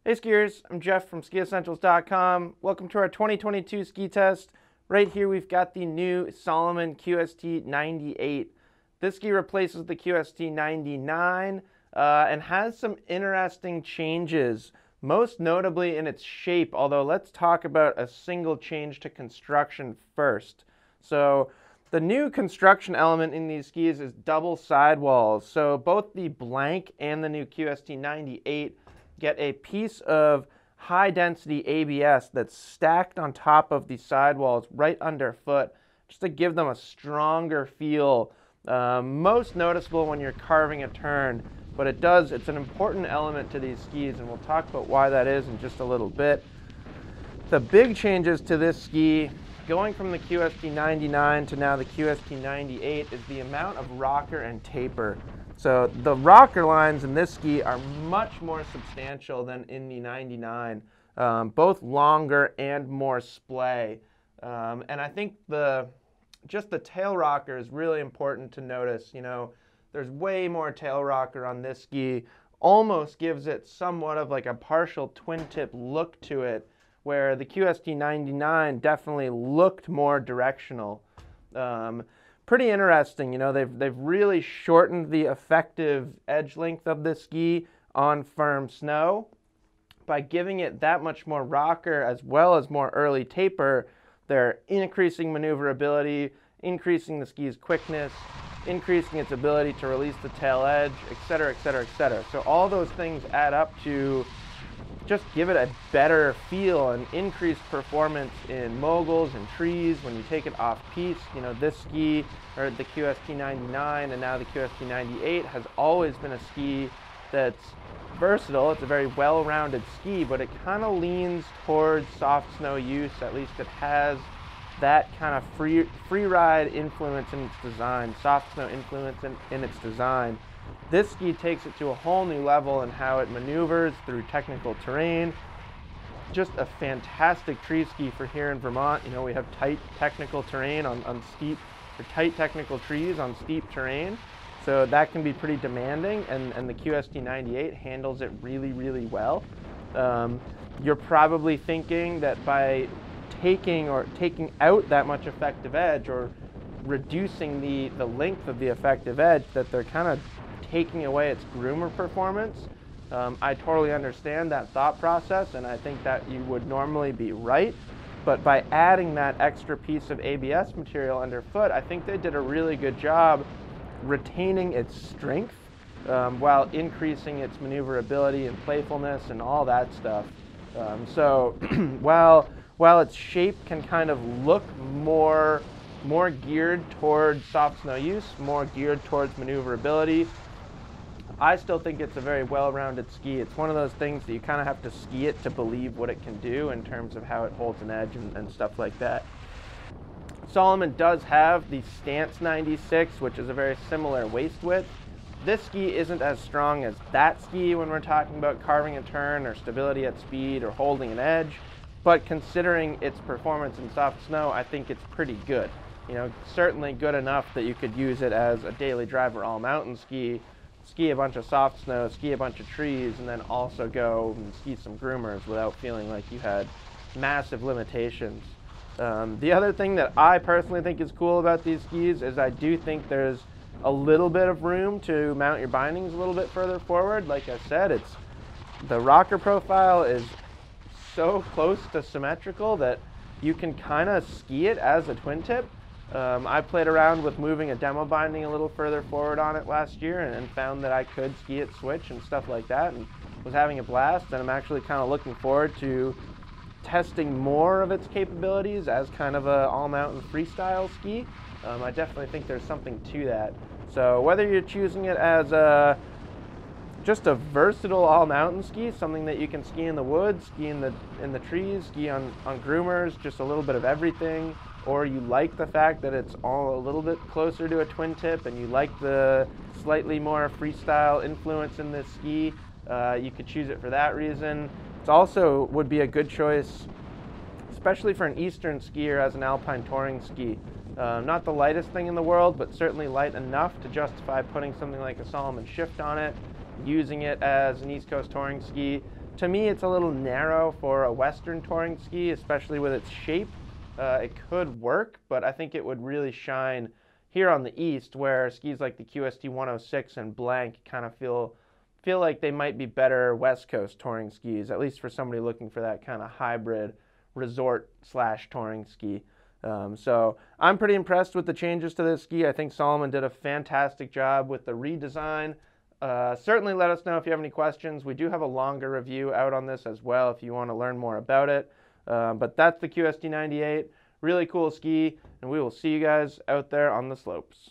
Hey skiers, I'm Jeff from Skiessentials.com. Welcome to our 2022 ski test. Right here we've got the new Salomon QST 98. This ski replaces the QST 99 and has some interesting changes, most notably in its shape, although let's talk about a single change to construction first. So the new construction element in these skis is double sidewalls. So both the blank and the new QST 98 get a piece of high-density ABS that's stacked on top of the sidewalls right underfoot, just to give them a stronger feel, most noticeable when you're carving a turn. But it's an important element to these skis, and we'll talk about why that is in just a little bit. The big changes to this ski, going from the QST 99 to now the QST 98, is the amount of rocker and taper. So the rocker lines in this ski are much more substantial than in the 99, both longer and more splay. And I think just the tail rocker is really important to notice. You know, there's way more tail rocker on this ski, almost gives it somewhat of like a partial twin tip look to it, where the QST 99 definitely looked more directional. Pretty interesting, you know, they've really shortened the effective edge length of this ski on firm snow. By giving it that much more rocker as well as more early taper, they're increasing maneuverability, increasing the ski's quickness, increasing its ability to release the tail edge, etc., etc., etc. So all those things add up to just give it a better feel and increased performance in moguls and trees when you take it off piste. You know, this ski, or the QST 99 and now the QST 98, has always been a ski that's versatile. It's a very well-rounded ski, but it kind of leans towards soft snow use. At least it has that kind of free ride influence in its design, soft snow influence in its design. This ski takes it to a whole new level in how it maneuvers through technical terrain. Just a fantastic tree ski for here in Vermont. You know, we have tight technical terrain on steep, or tight technical trees on steep terrain. So that can be pretty demanding, and the QST 98 handles it really, really well. You're probably thinking that by taking out that much effective edge, or reducing the length of the effective edge, that they're kind of taking away its groomer performance. I totally understand that thought process, and I think that you would normally be right. But by adding that extra piece of ABS material underfoot, I think they did a really good job retaining its strength while increasing its maneuverability and playfulness and all that stuff. So while its shape can kind of look more geared towards soft snow use, more geared towards maneuverability, I still think it's a very well-rounded ski. It's one of those things that you kind of have to ski it to believe what it can do in terms of how it holds an edge and stuff like that. Salomon does have the Stance 96, which is a very similar waist width. This ski isn't as strong as that ski when we're talking about carving a turn or stability at speed or holding an edge, but considering its performance in soft snow, I think it's pretty good. You know, certainly good enough that you could use it as a daily driver all-mountain ski, ski a bunch of soft snow, ski a bunch of trees, and then also go and ski some groomers without feeling like you had massive limitations. The other thing that I personally think is cool about these skis is I do think there's a little bit of room to mount your bindings a little bit further forward. Like I said, the rocker profile is so close to symmetrical that you can kind of ski it as a twin tip. I played around with moving a demo binding a little further forward on it last year and found that I could ski it switch and stuff like that, and was having a blast. And I'm actually kind of looking forward to testing more of its capabilities as kind of a all-mountain freestyle ski. I definitely think there's something to that. So whether you're choosing it as just a versatile all-mountain ski, something that you can ski in the woods, ski in the trees, ski on groomers, just a little bit of everything, or you like the fact that it's all a little bit closer to a twin tip and you like the slightly more freestyle influence in this ski, you could choose it for that reason. It also would be a good choice, especially for an eastern skier, as an alpine touring ski. Not the lightest thing in the world, but certainly light enough to justify putting something like a Salomon shift on it. using it as an East Coast touring ski. To me, it's a little narrow for a Western touring ski, especially with its shape. It could work, but I think it would really shine here on the East, where skis like the QST 106 and Blank kind of feel like they might be better West Coast touring skis, at least for somebody looking for that kind of hybrid resort / touring ski. So I'm pretty impressed with the changes to this ski. I think Salomon did a fantastic job with the redesign. Certainly let us know if you have any questions. We do have a longer review out on this as well if you want to learn more about it. But that's the QST 98. Really cool ski, and we will see you guys out there on the slopes.